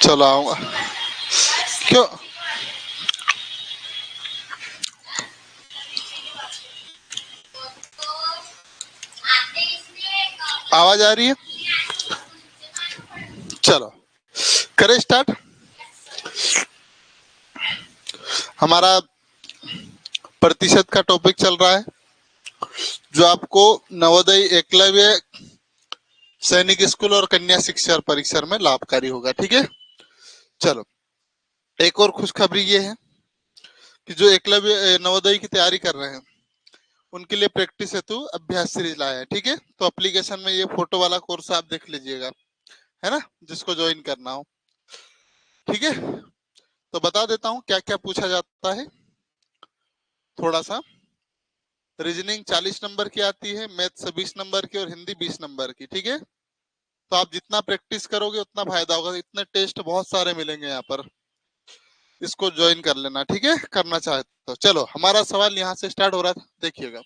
चलो आऊंगा। क्यों? आवाज आ रही है? चलो करें स्टार्ट। हमारा प्रतिशत का टॉपिक चल रहा है, जो आपको नवोदय, एकलव्य, सैनिक स्कूल और कन्या शिक्षा परिसर में लाभकारी होगा। ठीक है, चलो एक और खुशखबरी ये है कि जो एकलव्य नवोदय की तैयारी कर रहे हैं उनके लिए प्रैक्टिस हेतु अभ्यास सीरीज लाया है। ठीक है, तो एप्लीकेशन में ये फोटो वाला कोर्स आप देख लीजिएगा, है ना, जिसको ज्वाइन करना हो। ठीक है, तो बता देता हूँ क्या क्या पूछा जाता है। थोड़ा सा रीजनिंग 40 नंबर की आती है, मैथ्स 20 नंबर की और हिंदी 20 नंबर की। ठीक है, तो आप जितना प्रैक्टिस करोगे उतना फायदा होगा। इतने टेस्ट बहुत सारे मिलेंगे यहाँ पर, इसको ज्वाइन कर लेना। ठीक है, करना चाहे तो। चलो हमारा सवाल यहाँ से स्टार्ट हो रहा था, देखिएगा।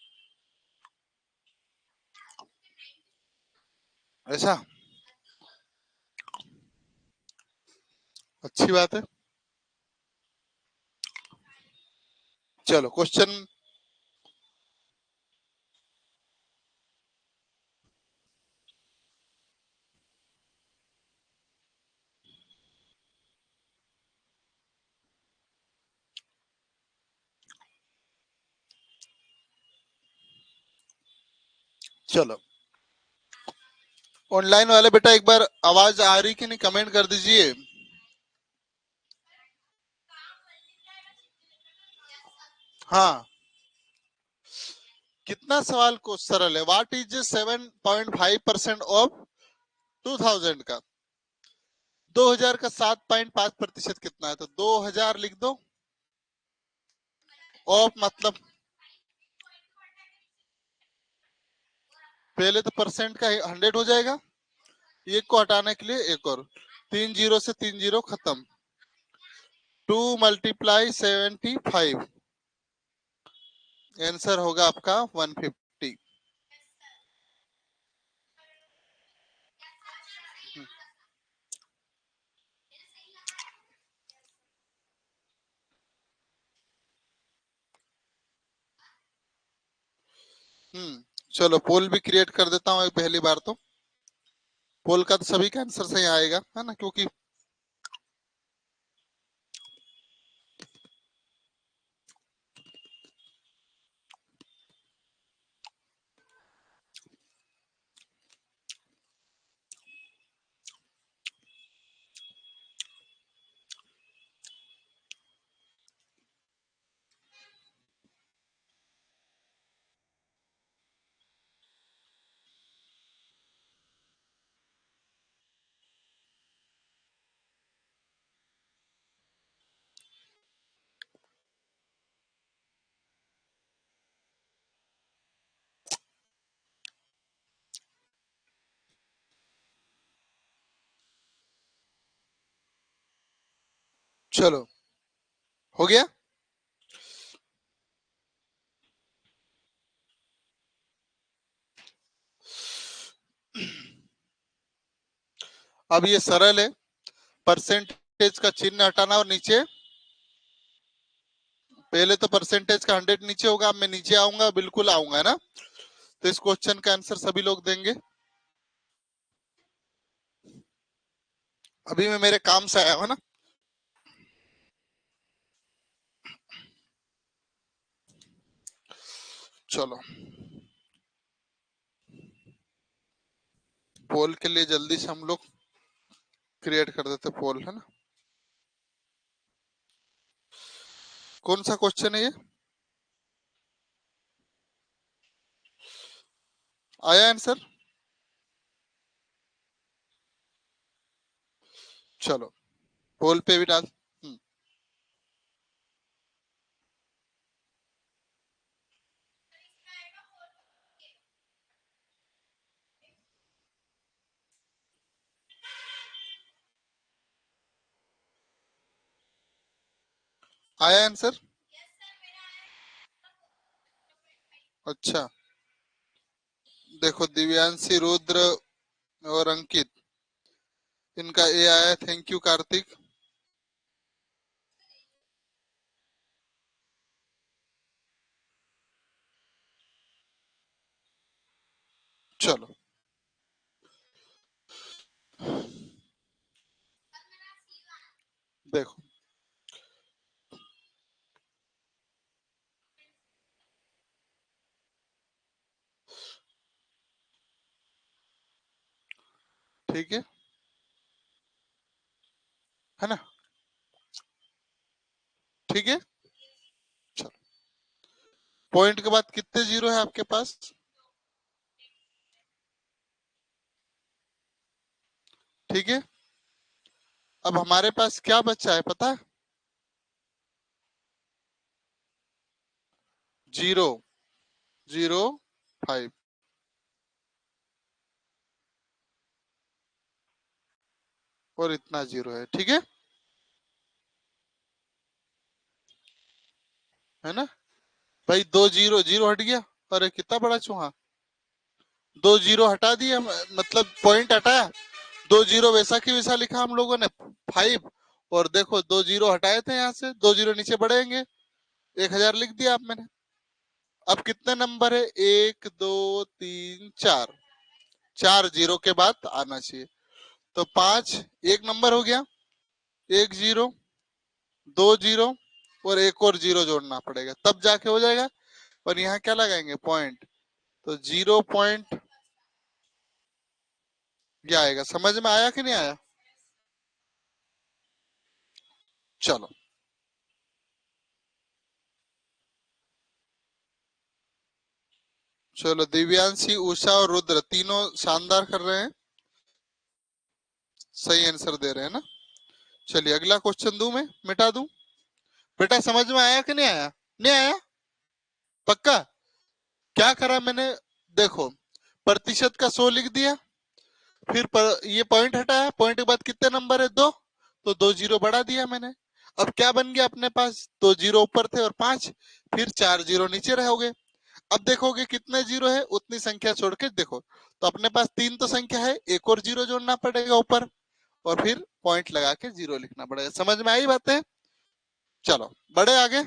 ऐसा अच्छी बात है। चलो क्वेश्चन, चलो ऑनलाइन वाले बेटा एक बार आवाज आ रही कि नहीं कमेंट कर दीजिए। हाँ, कितना सवाल को सरल है। व्हाट इज 7.5% ऑफ 2000 का? 2000 का 7.5% कितना है? तो 2000 लिख दो। ऑफ मतलब पहले तो परसेंट का 100 हो जाएगा, एक को हटाने के लिए एक और 3 जीरो से 3 जीरो खत्म। 2 मल्टीप्लाई 75, आंसर होगा आपका 150। चलो पोल भी क्रिएट कर देता हूँ पहली बार। तो पोल का तो सभी का आंसर सही आएगा, है ना, क्योंकि चलो हो गया। अब ये सरल है, परसेंटेज का चिन्ह हटाना और नीचे, पहले तो परसेंटेज का 100 नीचे होगा। अब मैं नीचे आऊंगा, बिल्कुल आऊंगा, है ना। तो इस क्वेश्चन का आंसर सभी लोग देंगे। अभी मैं मेरे काम से आया हूं ना। चलो पोल के लिए जल्दी से हम लोग क्रिएट कर देते पोल, है ना। कौन सा क्वेश्चन है ये? आया आंसर? चलो पोल पे भी डाल। आया आंसर? अच्छा, देखो दिव्यांशी, रुद्र और अंकित, इनका ए आया, थैंक यू कार्तिक। चलो देखो, ठीक है ना, ठीक है। चलो, पॉइंट के बाद कितने जीरो है आपके पास? ठीक है। अब हमारे पास क्या बचा है पता है? जीरो, जीरो, फाइव, और इतना जीरो है, ठीक है ना भाई? दो जीरो, जीरो हट गया। अरे कितना बड़ा चूहा, दो जीरो हटा दिए, मतलब पॉइंट हटाया, दो जीरो वैसा की वैसा लिखा हम लोगों ने, फाइव। और देखो दो जीरो हटाए थे यहाँ से, दो जीरो नीचे बढ़ेंगे, 1000 लिख दिया आप मैंने। अब कितने नंबर है? एक, दो, तीन, चार, चार जीरो के बाद आना चाहिए, तो पांच, एक नंबर हो गया, एक जीरो, दो जीरो, और एक और जीरो जोड़ना पड़ेगा, तब जाके हो जाएगा। और यहाँ क्या लगाएंगे? पॉइंट, तो 0 पॉइंट ये आएगा। समझ में आया कि नहीं आया? चलो, चलो दिव्यांशी, उषा और रुद्र तीनों शानदार कर रहे हैं, सही आंसर दे रहे हैं ना। चलिए अगला क्वेश्चन दूं, मैं मिटा दूं? बेटा समझ में आया कि नहीं आया? नहीं आया? पक्का? क्या करा मैंने? देखो, प्रतिशत का 100 लिख दिया, फिर ये पॉइंट हटाया, पॉइंट के बाद कितने नंबर है? दो, तो दो जीरो बढ़ा दिया मैंने। अब क्या बन गया अपने पास? दो जीरो ऊपर थे और पांच, फिर चार जीरो नीचे रहोगे। अब देखोगे कितने जीरो है, उतनी संख्या छोड़ के देखो, तो अपने पास तीन तो संख्या है, एक और जीरो जोड़ना पड़ेगा ऊपर, और फिर पॉइंट लगा के जीरो लिखना पड़ेगा। समझ में आई बातें? चलो बड़े आगे।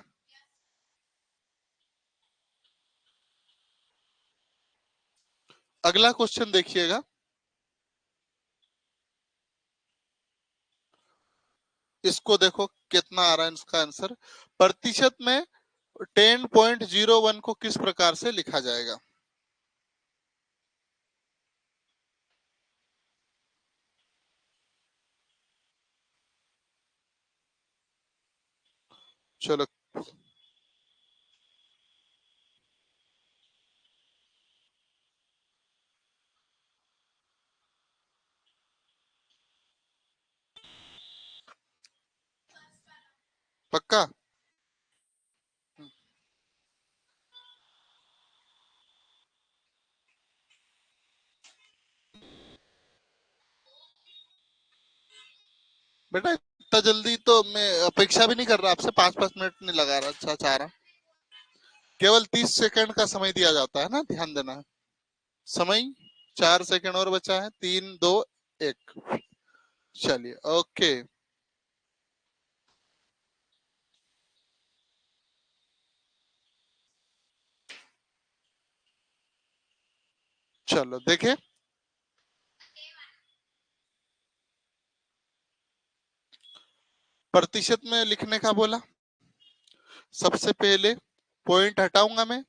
अगला क्वेश्चन देखिएगा, इसको देखो कितना आ रहा है इसका आंसर। प्रतिशत में 10.01 को किस प्रकार से लिखा जाएगा? चलो पक्का? बेटा इतना जल्दी तो मैं अपेक्षा भी नहीं कर रहा आपसे, 5-5 मिनट नहीं लगा रहा, अच्छा चाह रहा। केवल 30 सेकंड का समय दिया जाता है ना, ध्यान देना है। समय 4 सेकंड और बचा है, 3, 2, 1। चलिए ओके। चलो देखे, प्रतिशत में लिखने का बोला, सबसे पहले पॉइंट हटाऊंगा मैं,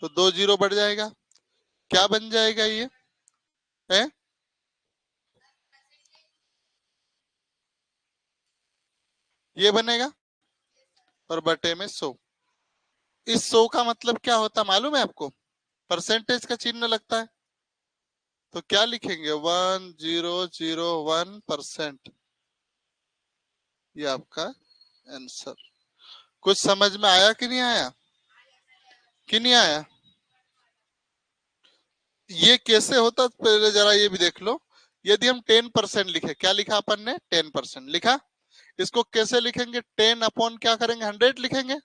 तो दो जीरो बढ़ जाएगा, क्या बन जाएगा है? ये बनेगा, और बटे में 100। इस 100 का मतलब क्या होता मालूम है आपको? परसेंटेज का चिन्ह लगता है, तो क्या लिखेंगे? 1001%। ये आपका आंसर। कुछ समझ में आया कि नहीं आया? कि नहीं आया? ये कैसे होता पहले जरा ये भी देख लो। यदि हम 10% लिखे, क्या लिखा अपन ने? 10% लिखा। इसको कैसे लिखेंगे? 10 अपॉन क्या करेंगे? 100 लिखेंगे,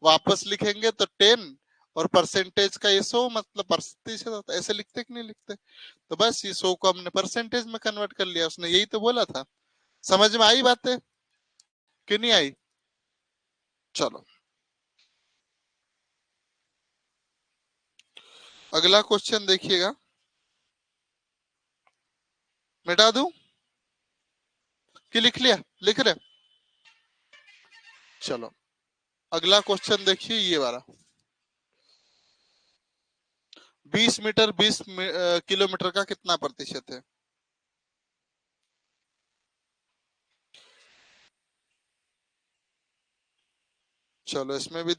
वापस लिखेंगे तो 10, और परसेंटेज का ये 100 मतलब प्रतिशत होता है, ऐसे लिखते कि नहीं लिखते? तो बस ये 100 को हमने परसेंटेज में कन्वर्ट कर लिया, उसने यही तो बोला था। समझ में आई बातें कि नहीं आई? चलो अगला क्वेश्चन देखिएगा, मिटा दूं कि लिख लिया? लिख रहे? चलो अगला क्वेश्चन देखिए ये वाला। 20 मीटर 20 किलोमीटर का कितना प्रतिशत है? चलो इसमें भी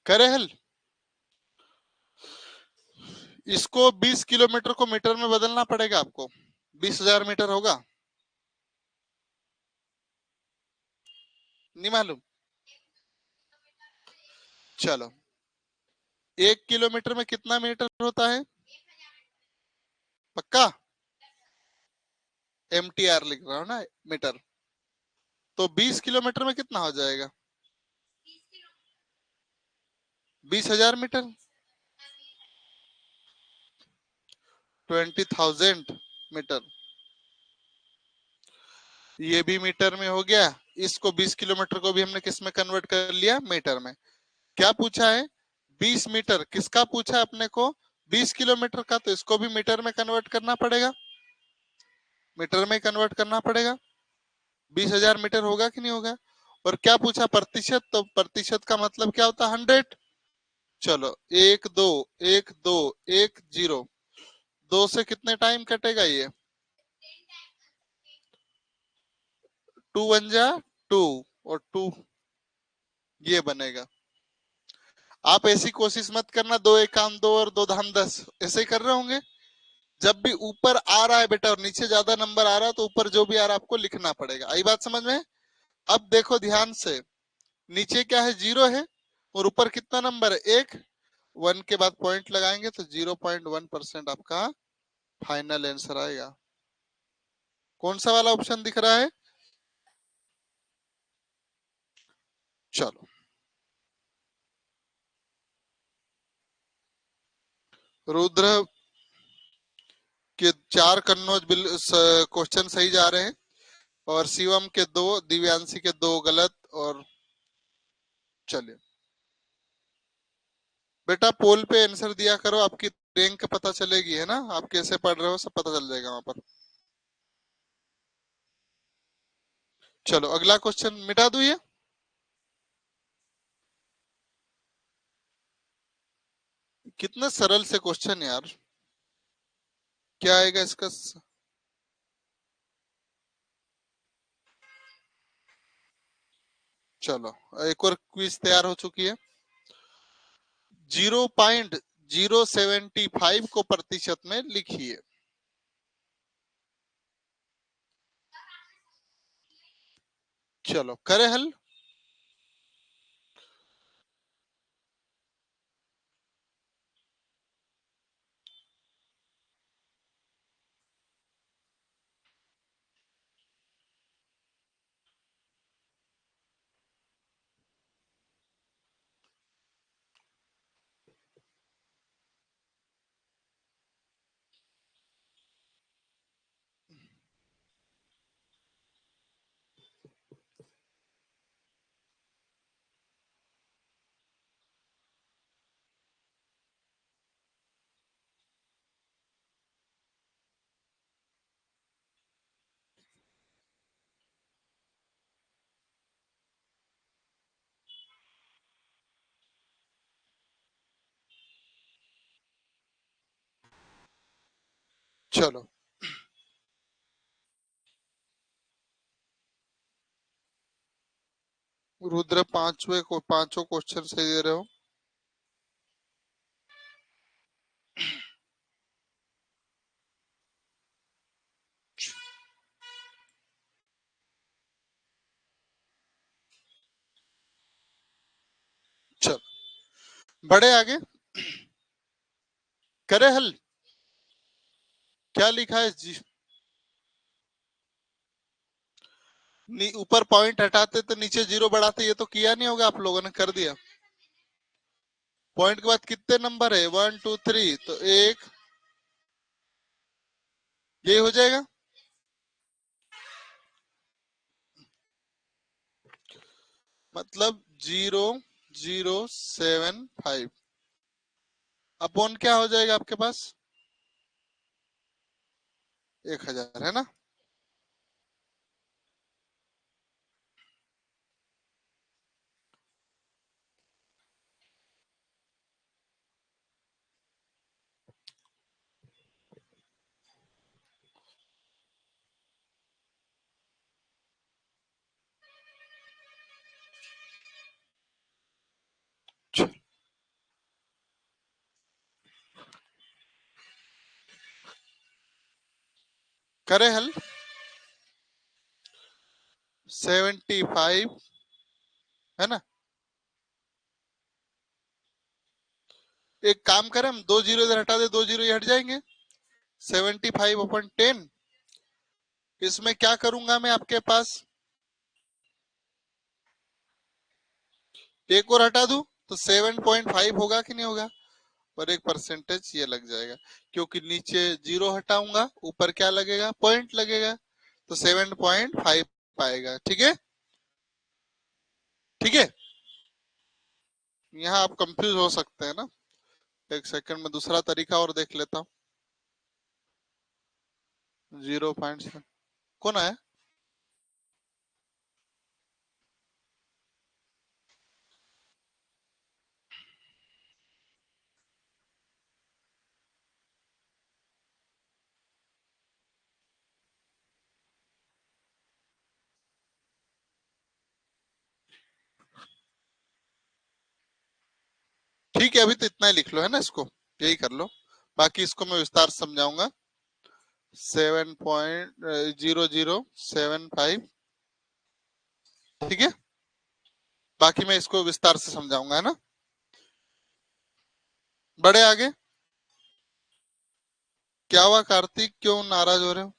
करे हल। इसको 20 किलोमीटर को मीटर में बदलना पड़ेगा आपको। 20,000 मीटर होगा? नहीं मालूम? चलो 1 किलोमीटर में कितना मीटर होता है? पक्का? MTR लिख रहा हूँ ना, मीटर। तो 20 किलोमीटर में कितना हो जाएगा? 20,000 मीटर। 20,000 मीटर। ये भी मीटर में हो गया। इसको 20 किलोमीटर को भी हमने किस में कन्वर्ट कर लिया? मीटर में। क्या पूछा है? 20 मीटर किसका पूछा है अपने को? 20 किलोमीटर का, तो इसको भी मीटर में कन्वर्ट करना पड़ेगा, मीटर में कन्वर्ट करना पड़ेगा। 20,000 मीटर होगा कि नहीं होगा? और क्या पूछा? प्रतिशत, तो प्रतिशत का मतलब क्या होता है? 100। चलो 1 2 1 2 1 0, 2 से कितने टाइम कटेगा ये? 2 1 जा 2, और 2 ये बनेगा। आप ऐसी कोशिश मत करना 2 1 काम 2 और 2 धाम 10 ऐसे ही कर रहे होंगे। जब भी ऊपर आ रहा है बेटा और नीचे ज्यादा नंबर आ रहा है, तो ऊपर जो भी आ रहा है आपको लिखना पड़ेगा। आई बात समझ में? अब देखो ध्यान से, नीचे क्या है? 0 है, और ऊपर कितना नंबर है? 1। 1 के बाद पॉइंट लगाएंगे तो 0.1% आपका फाइनल आंसर आएगा। कौन सा वाला ऑप्शन दिख रहा है? चलो रुद्र के 4 कन्नौज क्वेश्चन सही जा रहे हैं, और शिवम के 2, दिव्यांशी के 2 गलत। और चलिए बेटा पोल पे आंसर दिया करो, आपकी रैंक पता चलेगी, है ना? आप कैसे पढ़ रहे हो सब पता चल जाएगा वहां पर। चलो अगला क्वेश्चन मिटा दू ये। कितना सरल से क्वेश्चन यार। क्या आएगा इसका? चलो एक और क्विज तैयार हो चुकी है। 0.075 को प्रतिशत में लिखिए। चलो करे हल। चलो रुद्र पांचों क्वेश्चन सही दे रहे हो। चलो बढ़े आगे, करे हल। क्या लिखा है जी? ऊपर पॉइंट हटाते तो नीचे जीरो बढ़ाते, ये तो किया नहीं होगा, आप लोगों ने कर दिया। पॉइंट के बाद कितने नंबर है? 1 2 3, तो एक ये हो जाएगा। मतलब 0075 अपॉन क्या हो जाएगा आपके पास? 1000 है ना। करे हल। 75 है ना। एक काम करें, हम 2 जीरो इधर हटा दे, 2 जीरो ये हट जाएंगे। 75/10, इसमें क्या करूंगा मैं आपके पास, एक और हटा दूं तो 7.5 होगा कि नहीं होगा? और एक परसेंटेज ये लग जाएगा, क्योंकि नीचे जीरो हटाऊंगा, ऊपर क्या लगेगा? पॉइंट लगेगा, तो 7.5 आएगा। ठीक है, ठीक है। यहाँ आप कंफ्यूज हो सकते हैं ना। एक सेकंड में दूसरा तरीका और देख लेता हूँ। 0.7 कौन आया? ठीक है, अभी तो इतना ही लिख लो, है ना, इसको यही कर लो। बाकी इसको मैं विस्तार से समझाऊंगा। 7.0075, ठीक है। बाकी मैं इसको विस्तार से समझाऊंगा, है ना। बड़े आगे। क्या हुआ कार्तिक, क्यों नाराज हो रहे हो?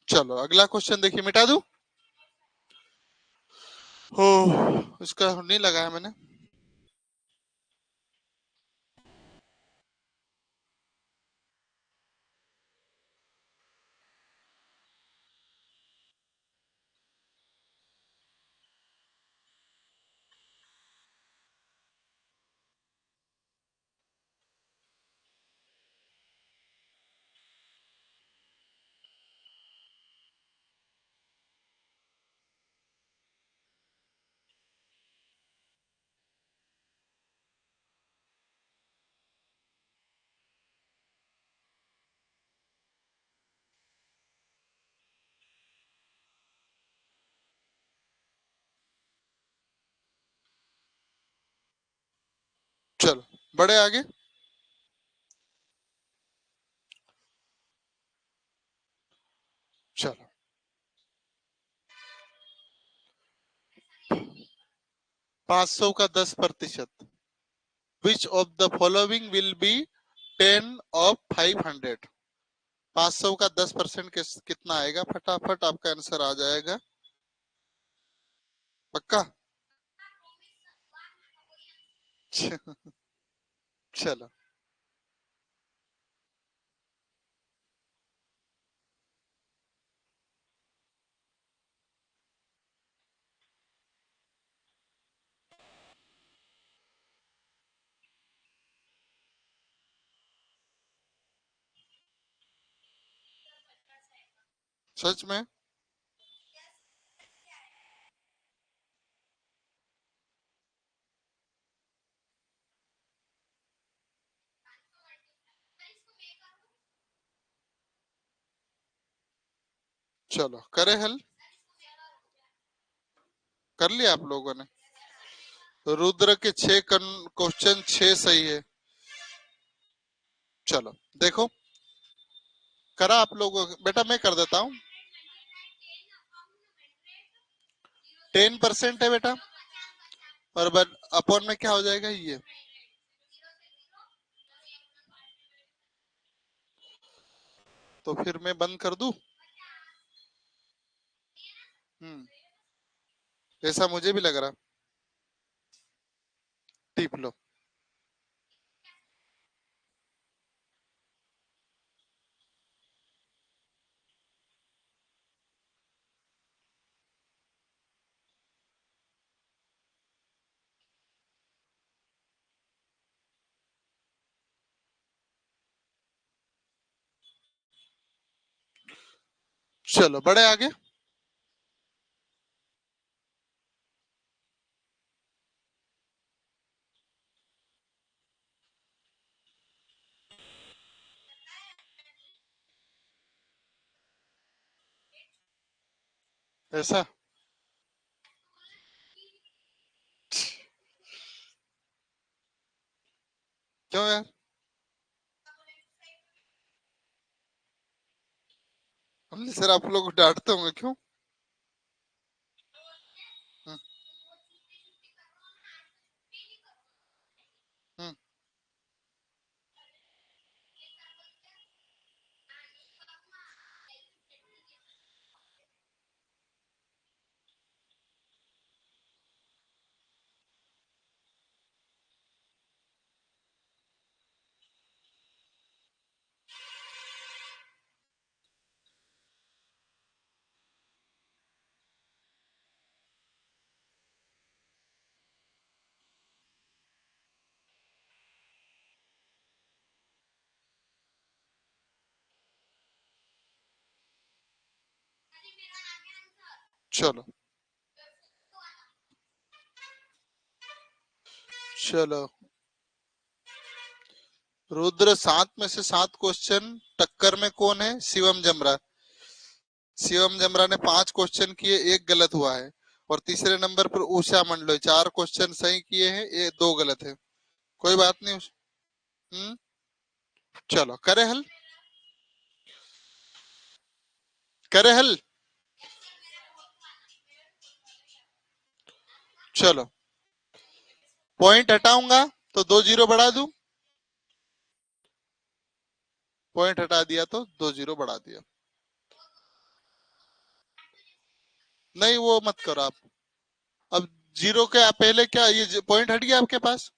चलो अगला क्वेश्चन देखिए, मिटा दूं? हो, इसका नहीं लगाया मैंने। चलो बड़े आगे। चलो 500 का 10%, which of the following will be 10 of 500? 500 का 10% कितना आएगा? फटाफट आपका आंसर आ जाएगा। पक्का? चलो सच में। चलो करे हल। कर लिया आप लोगों ने? रुद्र के 6 क्वेश्चन, 6 सही है। चलो देखो, करा आप लोगों बेटा, मैं कर देता हूँ। 10% है बेटा, और अपॉन में क्या हो जाएगा ये। तो फिर मैं बंद कर दूं? ऐसा मुझे भी लग रहा। टिप लो। चलो बड़े आगे। ऐसा क्यों यार? हमने सर आप लोग को डांटते होंगे, क्यों? हम्म, हम्म, चलो चलो रुद्र, 7 में से 7 क्वेश्चन टक्कर में कौन है? शिवम जमरा। शिवम जमरा ने 5 क्वेश्चन किए, एक गलत हुआ है। और तीसरे नंबर पर उषा मंडलोई, 4 क्वेश्चन सही किए हैं, ये 2 गलत है। कोई बात नहीं। हम्म। चलो करे हल, करे हल। चलो पॉइंट हटाऊंगा तो 2 जीरो बढ़ा दूं। पॉइंट हटा दिया तो 2 जीरो बढ़ा दिया। नहीं वो मत करो आप। अब जीरो के पहले क्या ये पॉइंट हट गया आपके पास?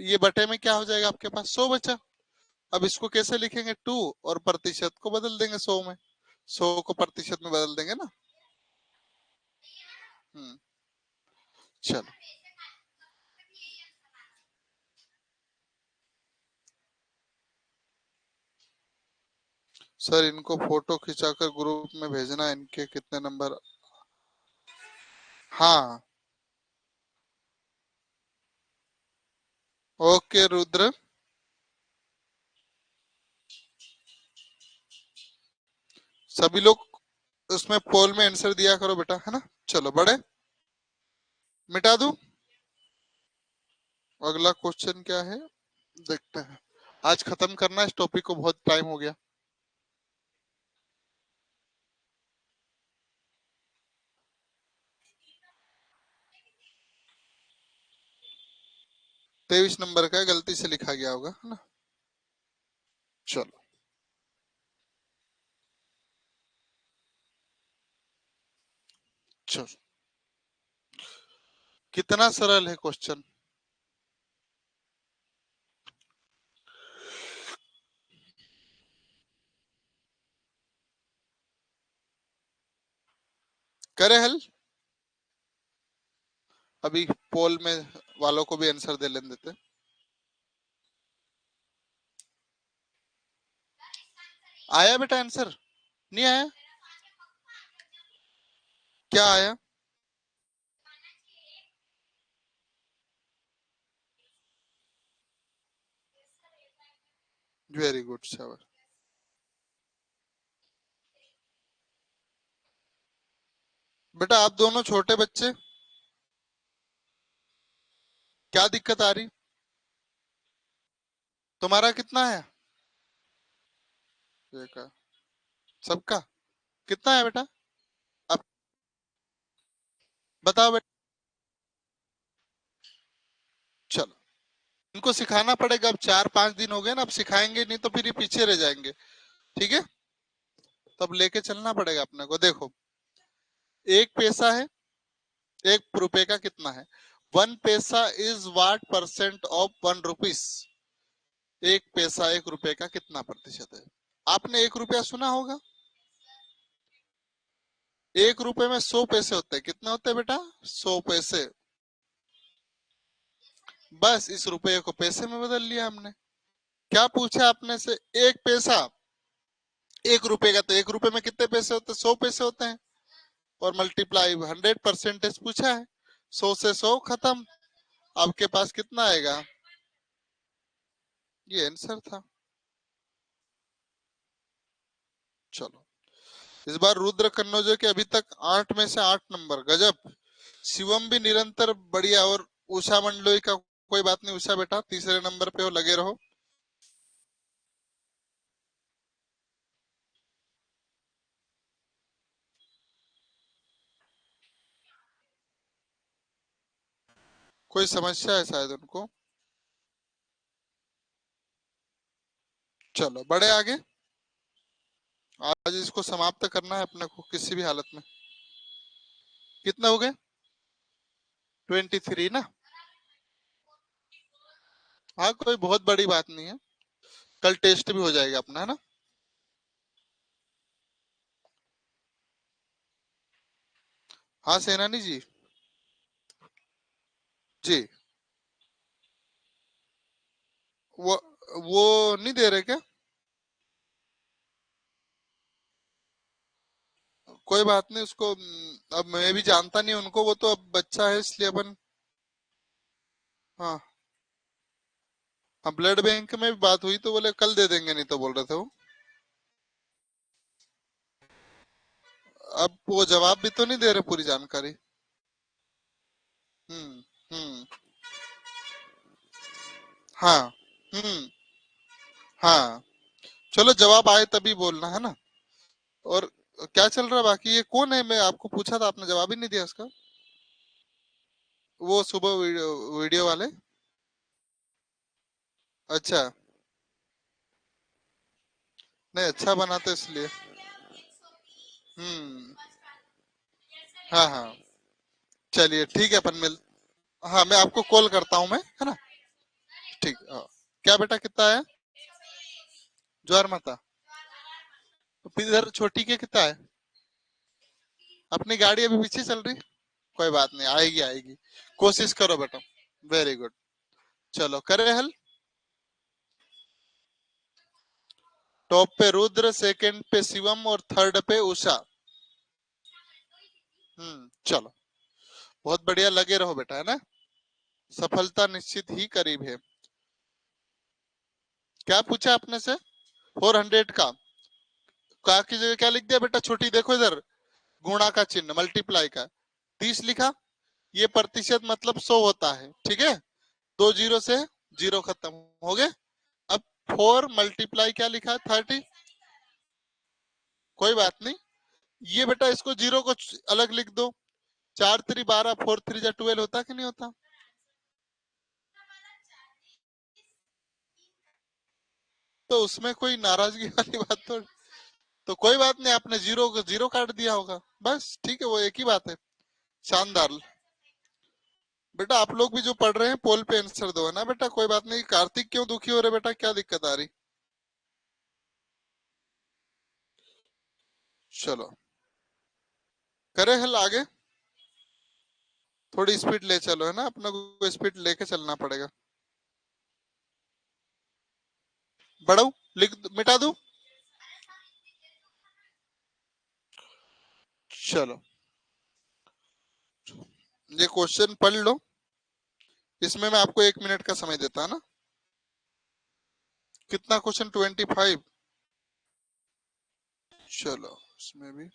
ये बटे में क्या हो जाएगा आपके पास? 100 बचा। अब इसको कैसे लिखेंगे? 2, और प्रतिशत को बदल देंगे 100 में। 100 को प्रतिशत में बदल देंगे ना। हम्म। चलो सर, इनको फोटो खिंचाकर ग्रुप में भेजना, इनके कितने नंबर? हाँ। ओके रुद्र। सभी लोग उसमें पोल में आंसर दिया करो बेटा, है ना। चलो बड़े, मिटा दूं? अगला क्वेश्चन क्या है देखते हैं। आज खत्म करना है इस टॉपिक को, बहुत टाइम हो गया। 23 नंबर का है, गलती से लिखा गया होगा, है ना। चलो चलो, कितना सरल है क्वेश्चन। करे हल। अभी पोल में वालों को भी आंसर दे लेने देते। आया बेटा आंसर? नहीं आया? क्या आया? वेरी गुड शाबाश। बेटा आप दोनों छोटे बच्चे, क्या दिक्कत आ रही? तुम्हारा कितना है? एक है। सबका कितना है बेटा? अब बताओ बेटा। चलो, इनको सिखाना पड़ेगा। अब 4-5 दिन हो गए ना, अब सिखाएंगे नहीं तो फिर ये पीछे रह जाएंगे। ठीक है, तब लेके चलना पड़ेगा अपने को। देखो, 1 पैसा है, 1 रुपए का कितना है? 1 पैसा is what percent of 1 rupees? 1 पैसा 1 रुपए का कितना प्रतिशत है? आपने 1 रुपया सुना होगा। 1 रुपए में 100 पैसे होते हैं। कितने होते हैं बेटा? 100 पैसे। बस इस रुपये को पैसे में बदल लिया हमने। क्या पूछा आपने से? 1 पैसा 1 रुपए का, तो 1 रुपए में कितने पैसे होते हैं? 100 पैसे होते हैं। और मल्टीप्लाई 100 परसेंटेज पूछा है। 100 से 100 खत्म। आपके पास कितना आएगा? ये आंसर था। चलो, इस बार रुद्र कन्नौजो के अभी तक 8 में से 8 नंबर। गजब। शिवम भी निरंतर बढ़िया। और उषा मंडलोई का कोई बात नहीं, उषा बेटा तीसरे नंबर पे हो, लगे रहो। कोई समस्या है शायद उनको। चलो बढ़े आगे। आज इसको समाप्त करना है अपने को किसी भी हालत में। कितने हो गए? 23 ना। हाँ, कोई बहुत बड़ी बात नहीं है। कल टेस्ट भी हो जाएगा अपना, है ना। हाँ सेनानी जी। जी। वो वो नहीं दे रहे क्या? कोई बात नहीं उसको। अब मैं भी जानता नहीं उनको, वो तो अब बच्चा है इसलिए अपन। हाँ। हाँ, ब्लड बैंक में भी बात हुई तो बोले कल दे देंगे, नहीं तो बोल रहे थे वो। अब वो जवाब भी तो नहीं दे रहे पूरी जानकारी। हम्म। हम्म। हाँ। हम्म। हाँ। चलो, जवाब आए तभी बोलना, है ना। और क्या चल रहा है बाकी? ये कौन है? मैं आपको पूछा था, आपने जवाब ही नहीं दिया उसका। वो सुबह वीडियो वाले। अच्छा। नहीं, अच्छा बनाते इसलिए। हम्म। हाँ हाँ। चलिए ठीक है, अपन मिल। हाँ, मैं आपको कॉल करता हूँ मैं, है ना। ठीक, हाँ। क्या बेटा, कितना है? ज्वार माता। तो फिर इधर छोटी के कितना है? अपनी गाड़ी अभी पीछे चल रही। कोई बात नहीं, आएगी आएगी। कोशिश करो बेटा। Very good. चलो, करे हल। टॉप पे रुद्र, सेकंड पे शिवम और थर्ड पे उषा। चलो। बहुत बढ़िया, लगे रहो बेटा, है ना। सफलता निश्चित ही करीब है। क्या पूछा आपने से? 400 का की जगह क्या लिख दिया बेटा? छोटी देखो इधर, गुणा का चिन्ह, मल्टीप्लाई का 30 लिखा। ये प्रतिशत मतलब 100 होता है, ठीक है। 2 जीरो से जीरो खत्म हो गए। अब 4 मल्टीप्लाई क्या लिखा? 30। कोई बात नहीं। ये बेटा इसको जीरो को अलग लिख दो। 4×3 12, 4×3 12 होता कि नहीं होता? तो उसमें कोई नाराजगी वाली बात तो कोई बात नहीं, आपने जीरो को जीरो काट दिया होगा, बस ठीक है, वो एक ही बात है। शानदार। बेटा आप लोग भी जो पढ़ रहे हैं पोल पे आंसर दो, है ना बेटा। कोई बात नहीं। कार्तिक क्यों दुखी हो रहे बेटा? क्या दिक्कत आ रही? चलो, करे हल आगे। थोड़ी स्पीड ले चलो, है ना, अपने को स्पीड लेके चलना पड़ेगा। बढ़ाऊ, मिटा दूं? चलो, ये क्वेश्चन पढ़ लो। इसमें मैं आपको 1 मिनट का समय देता है ना। कितना क्वेश्चन? 25। चलो, इसमें भी।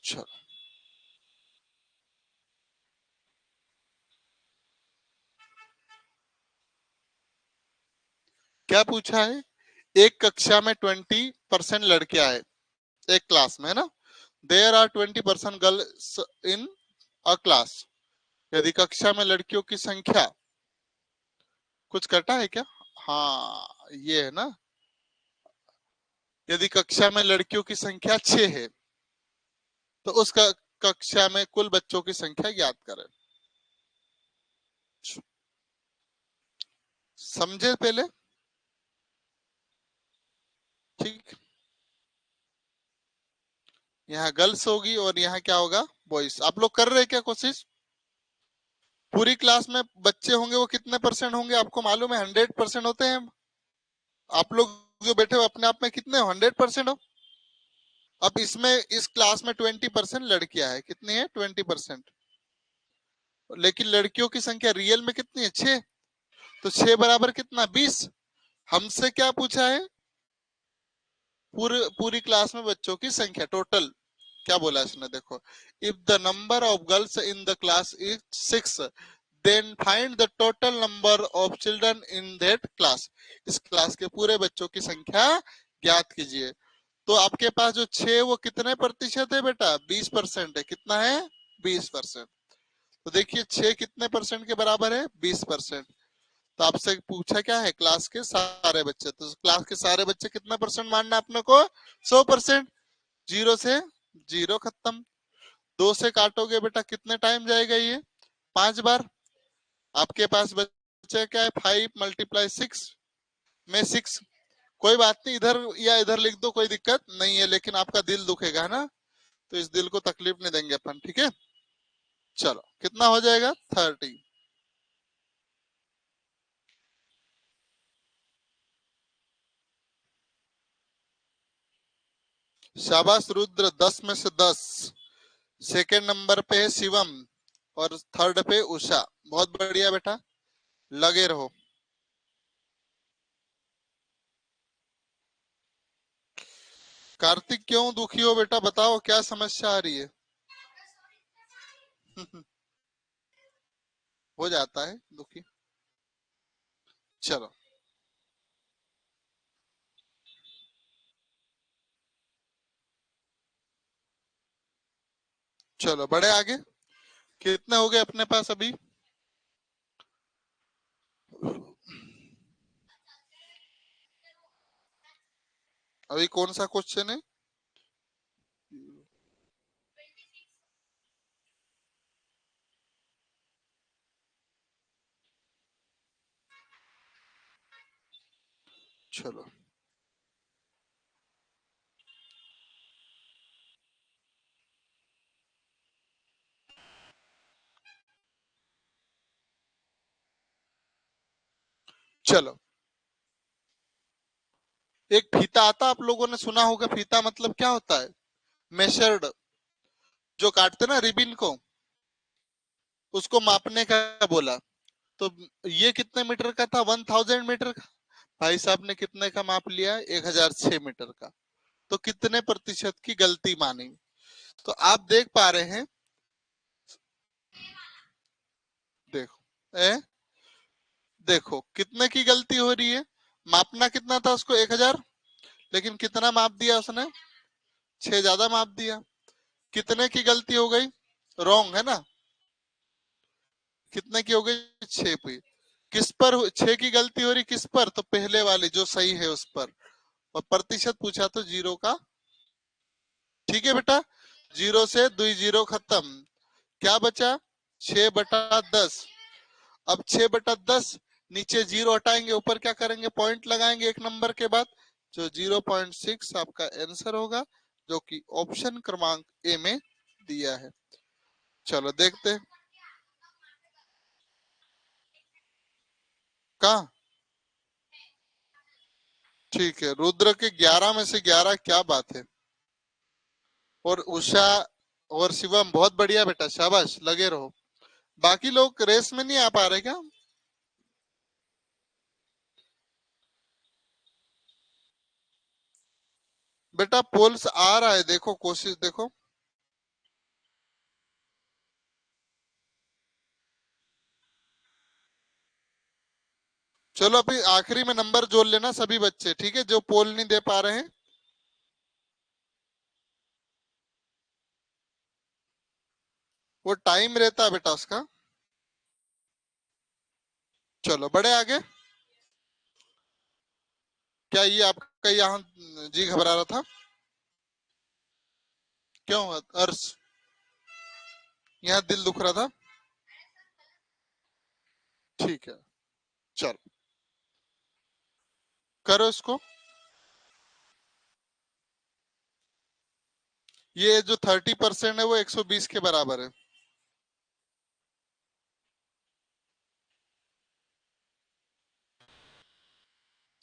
चलो, क्या पूछा है? एक कक्षा में 20% लड़के आए, एक क्लास में, है ना। There are 20% girls in a class. यदि कक्षा में लड़कियों की संख्या, कुछ कटा है क्या? हाँ ये है ना। यदि कक्षा में लड़कियों की संख्या 6 है तो उस कक्षा में कुल बच्चों की संख्या ज्ञात करें। समझे पहले? ठीक। यहाँ गर्ल्स होगी और यहाँ क्या होगा? बॉयज। आप लोग कर रहे हैं क्या कोशिश? पूरी क्लास में बच्चे होंगे वो कितने परसेंट होंगे आपको मालूम है? 100% होते हैं। आप लोग जो बैठे हो अपने आप में कितने हो? 100% हो। अब इसमें इस क्लास में 20% लड़कियां है। कितनी है? 20%। लेकिन लड़कियों की संख्या रियल में कितनी है? 6। तो 6 बराबर कितना? 20। हमसे क्या पूछा है? पूरी क्लास में बच्चों की संख्या टोटल। क्या बोला इसने? देखो, if the number of girls in the class is 6, then find the total number of children in that class. इस क्लास के पूरे बच्चों की संख्या ज्ञात कीजिए। तो आपके पास जो 6 वो कितने प्रतिशत है बेटा? 20% है। कितना है? 20%। तो देखिए 6 कितने परसेंट के बराबर है? 20%। तो आपसे पूछा क्या है? क्लास के सारे बच्चे। तो क्लास के सारे बच्चे कितना परसेंट मानना है अपने को? 100%। 0 से 0 खत्म। 2 से काटोगे बेटा कितने टाइम जाएगा ये? 5 बार। आपके पास बच्चे क्या है? 5 मल्टीप्लाई 6 में 6। कोई बात नहीं, इधर या इधर लिख दो, कोई दिक्कत नहीं है, लेकिन आपका दिल दुखेगा, है ना। तो इस दिल को तकलीफ नहीं देंगे अपन, ठीक है। चलो कितना हो जाएगा? 30। शाबाश रुद्र, 10 में से 10। सेकेंड नंबर पे है शिवम और थर्ड पे उषा। बहुत बढ़िया बेटा, लगे रहो। कार्तिक क्यों दुखी हो बेटा? बताओ क्या समस्या आ रही है? हो जाता है दुखी। चलो चलो बड़े आगे। कितने हो गए अपने पास अभी? अभी कौन सा क्वेश्चन है? चलो चलो। एक फीता आता, आप लोगों ने सुना होगा। फीता मतलब क्या होता है? मेजर्ड, जो काटते ना रिबिन को, उसको मापने का बोला। तो ये कितने मीटर का था? 1000 मीटर का। भाई साहब ने कितने का माप लिया? 1006 मीटर का। तो कितने प्रतिशत की गलती मानी? तो आप देख पा रहे हैं। देखो, ए देखो कितने की गलती हो रही है। मापना कितना था उसको? 1000। लेकिन कितना माप दिया उसने? 6 ज्यादा माप दिया। कितने की गलती हो गई? रॉन्ग, है ना। कितने की हो गई? 6 पे। किस पर 6 की गलती हो रही? किस पर? तो पहले वाली जो सही है उस पर। और प्रतिशत पूछा तो 0 का। ठीक है बेटा। 0 से 2 0 खत्म। क्या बचा? 6/10। अब 6/10, नीचे 0 हटाएंगे, ऊपर क्या करेंगे? पॉइंट लगाएंगे एक नंबर के बाद। जो 0.6 आपका आंसर होगा, जो कि ऑप्शन क्रमांक ए में दिया है। चलो देखते हैं। कहा? ठीक है, रुद्र के 11 में से 11, क्या बात है। और उषा और शिवम, बहुत बढ़िया बेटा, शाबाश, लगे रहो। बाकी लोग रेस में नहीं आ पा रहे क्या? बेटा पोल्स आ रहा है, देखो, कोशिश देखो। चलो अभी आखिरी में नंबर जोड़ लेना सभी बच्चे, ठीक है, जो पोल नहीं दे पा रहे हैं। वो टाइम रहता है बेटा उसका। चलो बढ़े आगे। क्या ये आपका यहाँ जी घबरा रहा था? क्यों अर्श, यहाँ दिल दुख रहा था? ठीक है, चलो करो इसको। ये जो 30% है वो 120 के बराबर है।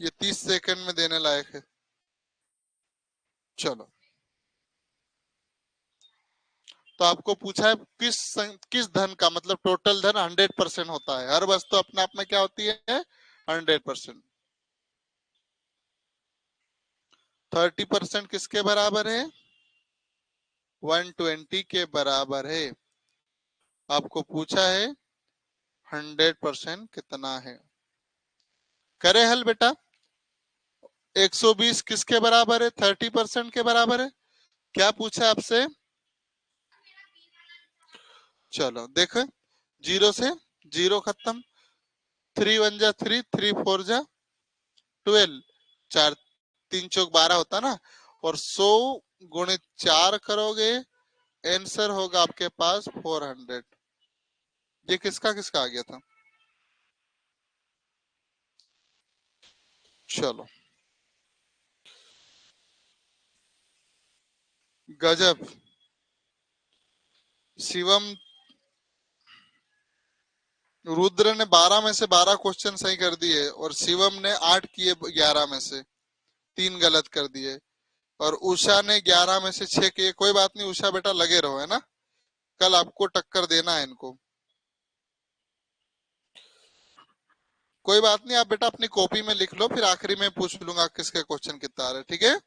ये 30 सेकंड में देने लायक है। चलो, तो आपको पूछा है किस धन का मतलब टोटल धन 100% होता है। हर वस्तु अपने आप में क्या होती है? 100%। 30% किसके बराबर है? 120 के बराबर है। आपको पूछा है 100% कितना है। करे हल बेटा। 120 किसके बराबर है? 30% के बराबर है। क्या पूछा है आपसे? चलो देखो, जीरो से जीरो खत्म। 3 1 जा 3, 3 4 जा 12, चार 3 चौक 12 होता ना। और 100 गुणित 4 करोगे, आंसर होगा आपके पास 400। ये किसका किसका आ गया था? चलो, गजब। शिवम, रुद्र ने 12 में से 12 क्वेश्चन सही कर दिए और शिवम ने 8 किए 11 में से 3 गलत कर दिए। और उषा ने 11 में से 6 किए। कोई बात नहीं उषा बेटा, लगे रहो, है ना। कल आपको टक्कर देना है इनको। कोई बात नहीं, आप बेटा अपनी कॉपी में लिख लो, फिर आखिरी में पूछ लूंगा किसके क्वेश्चन कितना आ रहे, ठीक है।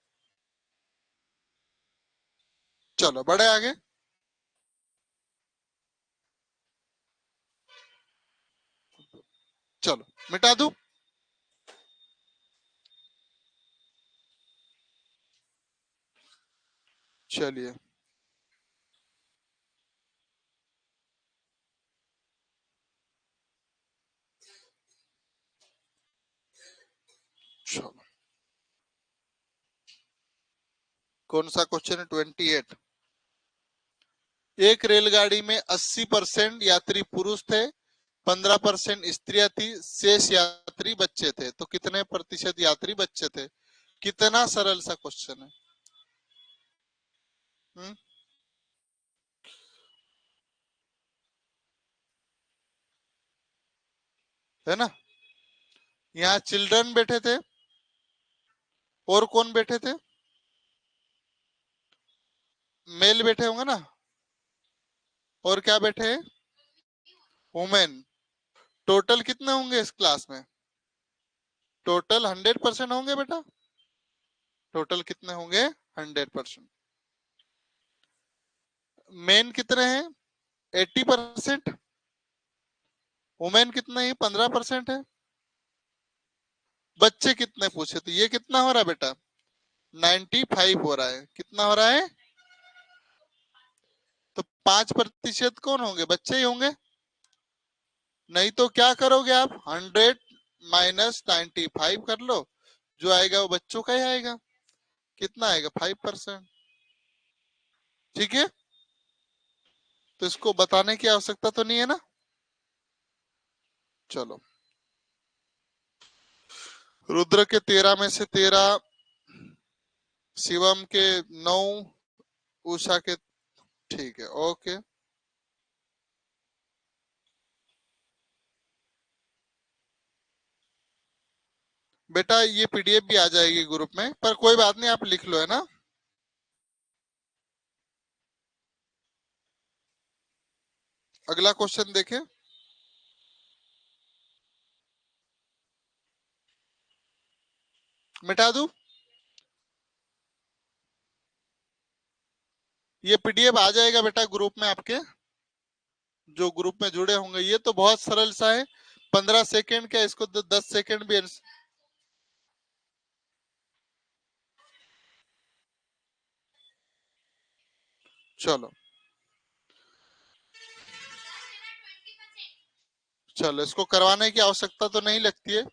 चलो बढ़े आगे। चलो मिटा दूं? चलिए, चलो कौन सा क्वेश्चन है? 28। एक रेलगाड़ी में 80% यात्री पुरुष थे, 15% स्त्रियां थी, शेष यात्री बच्चे थे, तो कितने प्रतिशत यात्री बच्चे थे? कितना सरल सा क्वेश्चन है। हम्म, है ना। यहाँ चिल्ड्रन बैठे थे, और कौन बैठे थे? मेल बैठे होंगे ना। और क्या बैठे हैं? वुमेन। टोटल कितने होंगे इस क्लास में? टोटल 100% होंगे बेटा। टोटल कितने होंगे? 100%। मेन कितने हैं? 80%। वुमेन कितने हैं? 15% है। बच्चे कितने पूछे थे? ये कितना हो रहा है बेटा? 95 हो रहा है। कितना हो रहा है? तो 5% कौन होंगे? बच्चे ही होंगे। नहीं तो क्या करोगे आप? 100 - 95 कर लो, जो आएगा वो बच्चों का ही आएगा। कितना आएगा? 5%। ठीक है, तो इसको बताने की आवश्यकता तो नहीं है ना। चलो, रुद्र के 13 में से 13, शिवम के 9, उषा के, ठीक है ओके। बेटा ये पीडीएफ भी आ जाएगी ग्रुप में, पर कोई बात नहीं, आप लिख लो, है ना। अगला क्वेश्चन देखें। मिटा दूं? ये पीडीएफ आ जाएगा बेटा ग्रुप में आपके, जो ग्रुप में जुड़े होंगे। ये तो बहुत सरल सा है, 15 सेकेंड क्या, इसको 10 सेकेंड भी चलो चलो, इसको करवाने की आवश्यकता तो नहीं लगती है,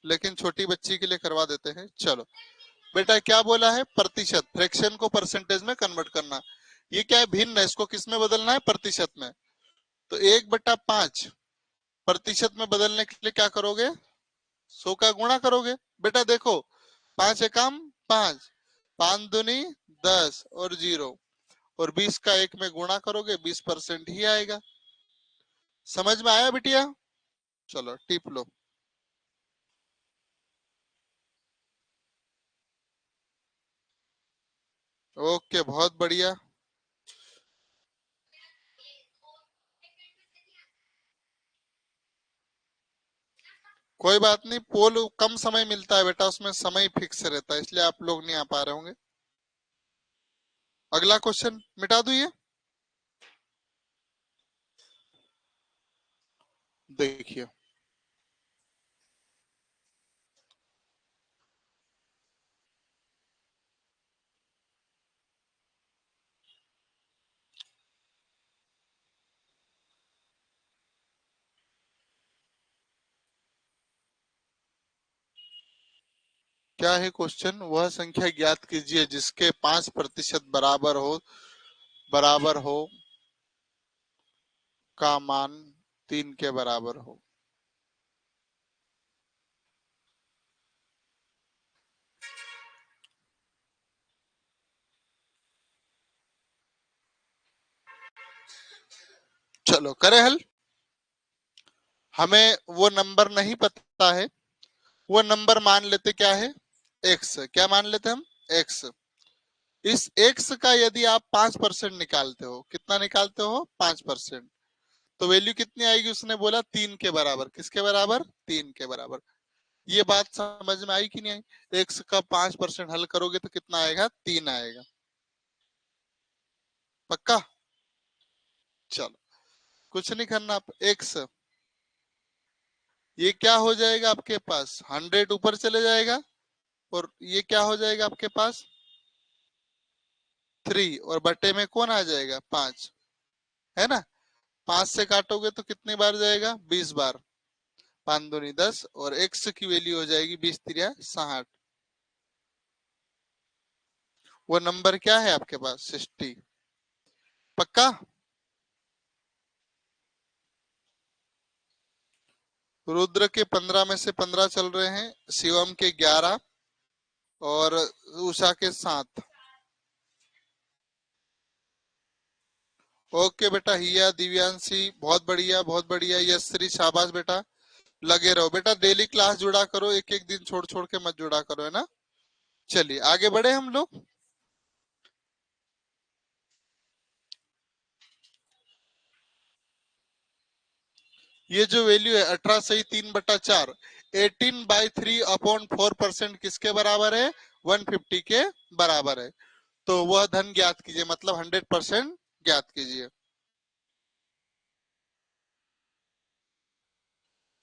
लेकिन छोटी बच्ची के लिए करवा देते हैं। चलो बेटा, क्या बोला है? प्रतिशत, फ्रैक्शन को परसेंटेज में कन्वर्ट करना। ये क्या है? भिन्न है, इसको किस में बदलना है? प्रतिशत में। तो 1/5 प्रतिशत में बदलने के लिए क्या करोगे? 100 का गुणा करोगे। बेटा देखो, 5 एकम 5, 5 दूनी 10 और 0, और 20 का 1 में गुणा करोगे, 20% ही आएगा। समझ में आया बिटिया? चलो टिप लो। ओके, बहुत बढ़िया। कोई बात नहीं, पोल कम समय मिलता है बेटा, उसमें समय फिक्स रहता है, इसलिए आप लोग नहीं आ पा रहे होंगे। अगला क्वेश्चन मिटा दू ये। देखिए, क्या है क्वेश्चन? वह संख्या ज्ञात कीजिए जिसके 5% बराबर हो का मान 3 के बराबर हो। चलो करें हल। हमें वो नंबर नहीं पता है, वो नंबर मान लेते क्या है? एक्स। क्या मान लेते हम? एक्स। इस एक्स का यदि आप 5% निकालते हो, कितना निकालते हो? 5%। तो वैल्यू कितनी आएगी? उसने बोला 3 के बराबर। किसके बराबर? 3 के बराबर। ये बात समझ में आई कि नहीं आई? एक्स का 5% हल करोगे तो कितना आएगा? 3 आएगा। पक्का? चलो, कुछ नहीं करना। आप एक्स, ये क्या हो जाएगा आपके पास? 100 ऊपर चले जाएगा, और ये क्या हो जाएगा आपके पास? 3, और बटे में कौन आ जाएगा? 5, है ना? 5 से काटोगे तो कितनी बार जाएगा? 20 बार। 5 दूनी 10, और एक्स की वैल्यू हो जाएगी 20 त्रिया 60। वो नंबर क्या है आपके पास? 60। पक्का? रुद्र के 15 में से 15 चल रहे हैं, शिवम के 11, और उषा के 7। ओके बेटा, हिया, दिव्यांशी, बहुत बढ़िया बहुत बढ़िया। यशश्री, शाबाश बेटा। लगे रहो बेटा, डेली क्लास जुड़ा करो, एक एक दिन छोड़ छोड़ के मत जुड़ा करो, है ना? चलिए आगे बढ़े हम लोग। ये जो वैल्यू है 18 सही 3/4, 18/3/4% किसके बराबर है? 150 के बराबर है। तो वह धन ज्ञात कीजिए, मतलब 100% ज्ञात कीजिए।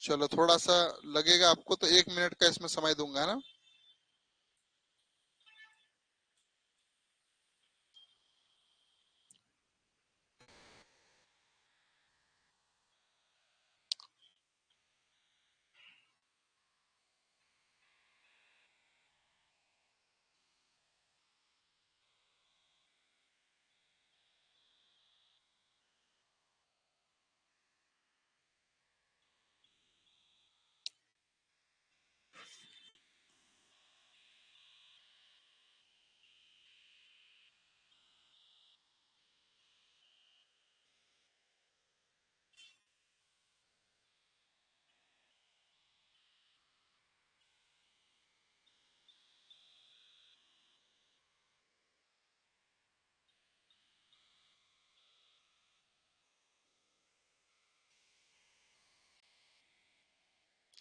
चलो, थोड़ा सा लगेगा आपको, तो 1 मिनट का इसमें समय दूंगा ना।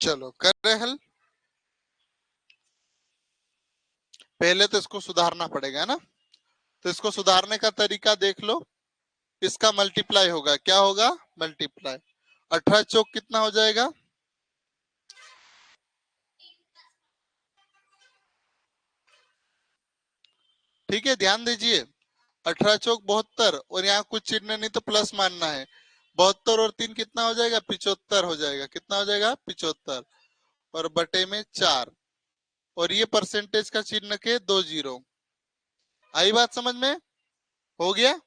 चलो कर रहे हल। पहले तो इसको सुधारना पड़ेगा ना, तो इसको सुधारने का तरीका देख लो। इसका मल्टीप्लाई होगा, क्या होगा? मल्टीप्लाई। 18 चौक कितना हो जाएगा? ठीक है, ध्यान दीजिए। 18 चौक 72, और यहाँ कुछ चिन्ह नहीं तो प्लस मानना है। 72 और 3 कितना हो जाएगा? 75 हो जाएगा। कितना हो जाएगा? 75 और बटे में 4 और ये परसेंटेज का चिन्ह के 2 जीरो। आई बात समझ में? हो गया।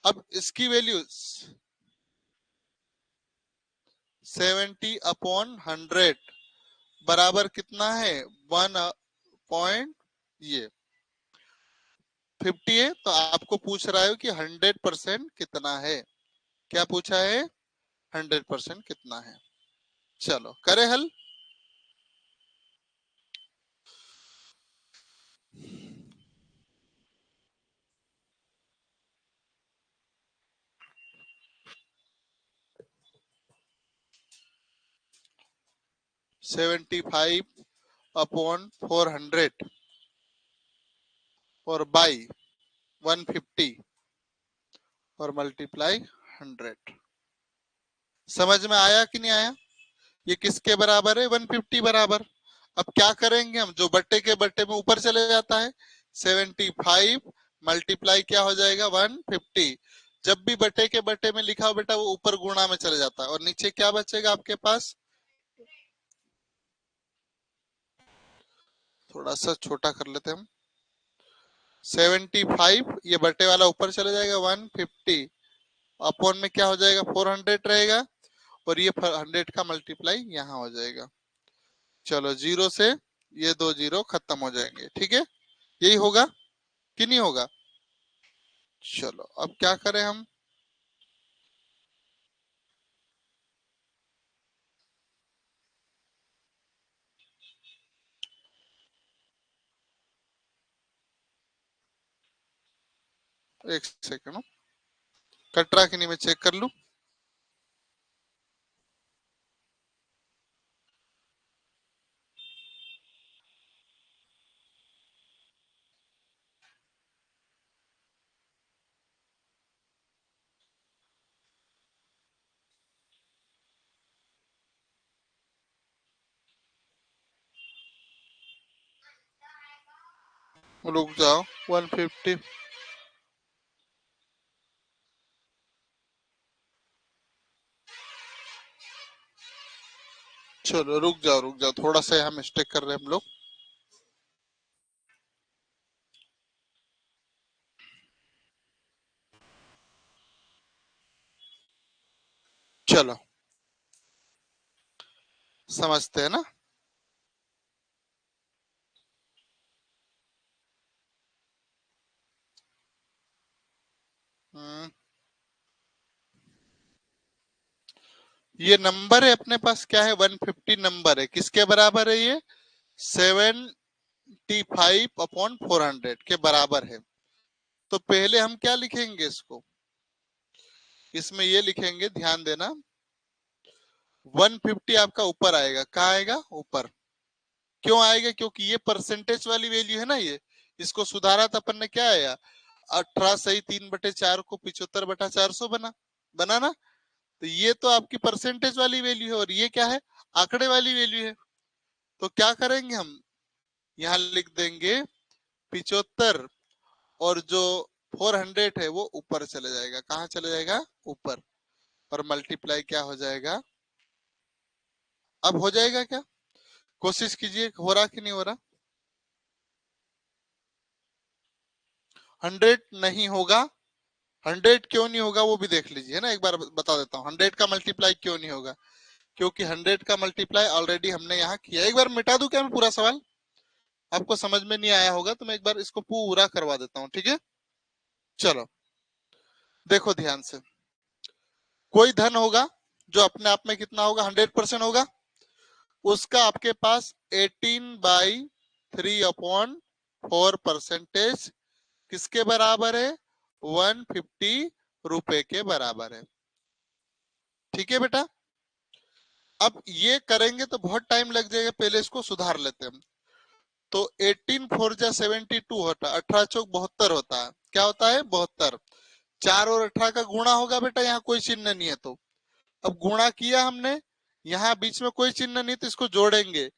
अब इसकी वैल्यू 70/100 बराबर कितना है? 1 ये 50 है। तो आपको पूछ रहा है कि 100% कितना है? क्या पूछा है? 100% कितना है? चलो करे हल। (75/400) और बाई 150 और मल्टीप्लाई 100। समझ में आया कि नहीं आया? ये किसके बराबर है? 150 बराबर। अब क्या करेंगे हम? जो बट्टे के बट्टे में ऊपर चले जाता है, 75 मल्टीप्लाई क्या हो जाएगा? 150। जब भी बट्टे के बट्टे में लिखा हो बेटा, वो ऊपर गुणा में चले जाता है और नीचे क्या बचेगा आपके पास? थोड़ा सा छोटा कर लेते हैं हम। 75 ये बटे वाला ऊपर चले जाएगा, 150 अपॉन में क्या हो जाएगा? 400 रहेगा और ये 100 का मल्टीप्लाई यहाँ हो जाएगा। चलो जीरो से ये 2 जीरो खत्म हो जाएंगे। ठीक है, यही होगा कि नहीं होगा? चलो अब क्या करें हम? एक सेकंड, कट रहा कि नहीं मैं चेक कर लूं। रुक जाओ। 150 चलो रुक जाओ, थोड़ा सा हम मिस्टेक कर रहे हैं हम लोग। चलो समझते हैं ना? हम्म, ये नंबर है अपने पास, क्या है? 150 नंबर है। किसके बराबर है ये? 75/400 के बराबर है। तो पहले हम क्या लिखेंगे इसको? इसमें ये लिखेंगे, ध्यान देना, 150 आपका ऊपर आएगा। कहाँ आएगा? ऊपर। क्यों आएगा? क्योंकि ये परसेंटेज वाली वैल्यू है ना। ये इसको सुधारा था अपन ने, क्या आया? 18 सही 3/4 को 75/400 बना। बना ना? तो ये तो आपकी परसेंटेज वाली वैल्यू है और ये क्या है? आंकड़े वाली वैल्यू है। तो क्या करेंगे हम? यहाँ लिख देंगे 75 और जो 400 है वो ऊपर चले जाएगा। कहाँ चले जाएगा? ऊपर। और मल्टीप्लाई क्या हो जाएगा? अब हो जाएगा क्या? कोशिश कीजिए, हो रहा कि नहीं हो रहा? 100 नहीं होगा। 100 क्यों नहीं होगा वो भी देख लीजिए, है ना। एक बार बता देता हूँ 100 का मल्टीप्लाई क्यों नहीं होगा। क्योंकि 100 का मल्टीप्लाई ऑलरेडी हमने यहाँ किया। एक बार मिटा दूं क्या मैं पूरा सवाल? आपको समझ में नहीं आया होगा तो मैं एक बार इसको पूरा करवा देता हूँ। ठीक है, चलो देखो ध्यान से। कोई धन होगा जो अपने आप में कितना होगा? 100% होगा। उसका आपके पास 18/3/4 किसके बराबर है? 150 रुपए के बराबर है। ठीक है बेटा। अब ये करेंगे तो बहुत टाइम लग जाएगा, पहले इसको सुधार लेते हैं हम। तो 18×4 = 72 होता है। 18×4 = 72 होता है। क्या होता है? 72। 4 और 18 का गुणा होगा बेटा, यहाँ कोई चिन्ह नहीं है तो। अब गुणा किया हमने, यहाँ बीच में कोई चिन्ह नहीं तो इसको जोड़ेंगे।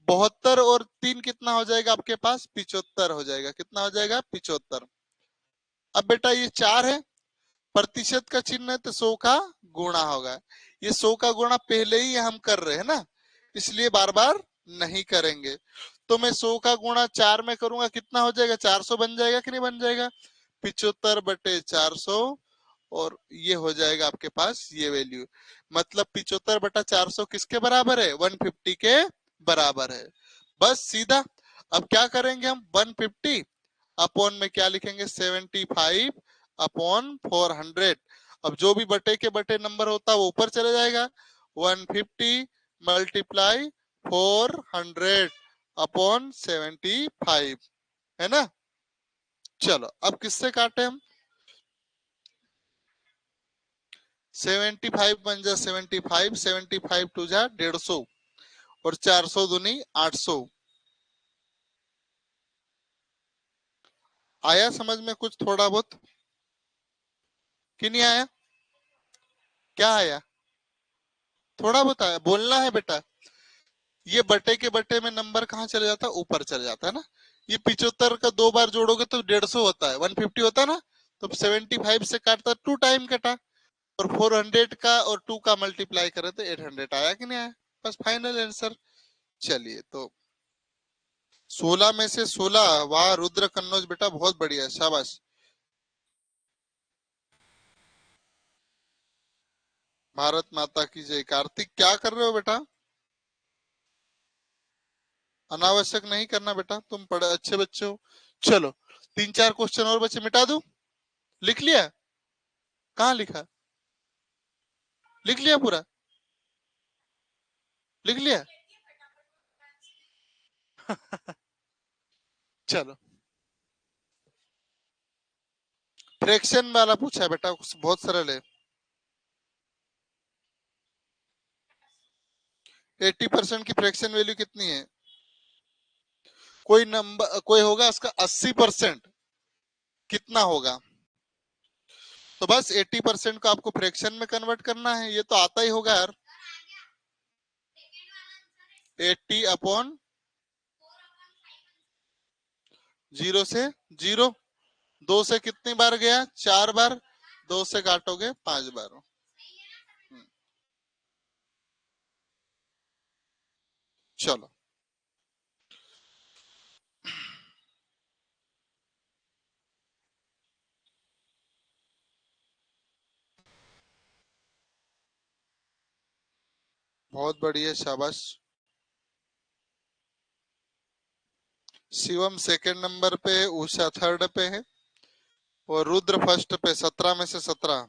72 और 3 कितना हो जाएगा आपके पास? 75 हो जाएगा। कितना हो जाएगा? 75। अब बेटा ये 4 है, प्रतिशत का चिन्ह है तो 100 का गुणा होगा। ये 100 का गुणा पहले ही हम कर रहे हैं ना, इसलिए बार बार नहीं करेंगे। तो मैं 100 का गुणा 4 में करूंगा, कितना हो जाएगा, 400 बन जाएगा कि नहीं बन जाएगा, 75/400। और ये हो जाएगा आपके पास ये वैल्यू, मतलब 75/400 किसके बराबर है, 150 के बराबर है। बस सीधा। अब क्या करेंगे हम, 150 अपॉन में क्या लिखेंगे, 75/400। अब जो भी बटे के बटे नंबर होता है वो ऊपर चले जाएगा, 150 मल्टीप्लाई 400 अपॉन 75, है ना। चलो अब किससे काटे हम, 75 बन जा 75, 75 टू जा 150 और 400 दूनी 800। आया समझ में कुछ थोड़ा बहुत कि नहीं आया, क्या आया, थोड़ा बहुत आया, बोलना है बेटा। ये बटे के बटे में नंबर कहाँ चले जाता है, ऊपर चले जाता है ना। ये 75 का 2 बार जोड़ोगे तो 150 होता है, 150 होता है ना, तो 75 से काटता 2 टाइम कटा, और 400 का और 2 का मल्टीप्लाई करे तो 800 आया कि नहीं आया, बस फाइनल आंसर। चलिए तो 16 में से 16, वाह रुद्र कन्नौज बेटा बहुत बढ़िया, शाबाश। भारत माता की जय। कार्तिक क्या कर रहे हो बेटा, अनावश्यक नहीं करना बेटा, तुम पढ़े अच्छे बच्चे हो। चलो 3-4 क्वेश्चन और बच्चे, मिटा दूं, लिख लिया, कहाँ लिखा, लिख लिया पूरा, लिख लिया। चलो फ्रैक्शन वाला पूछा है बेटा, बहुत सरल है। 80% की फ्रैक्शन वैल्यू कितनी है, कोई नंबर कोई होगा उसका 80%, कितना होगा। तो बस 80% को आपको फ्रैक्शन में कन्वर्ट करना है, ये तो आता ही होगा यार। 80 अपॉन 0 से 0, 2 से कितनी बार गया, 4 बार, 2 से काटोगे 5 बार। चलो बहुत बढ़िया, शाबाश। शिवम सेकंड नंबर पे, उषा थर्ड पे है, और रुद्र फर्स्ट पे, 17 में से 17।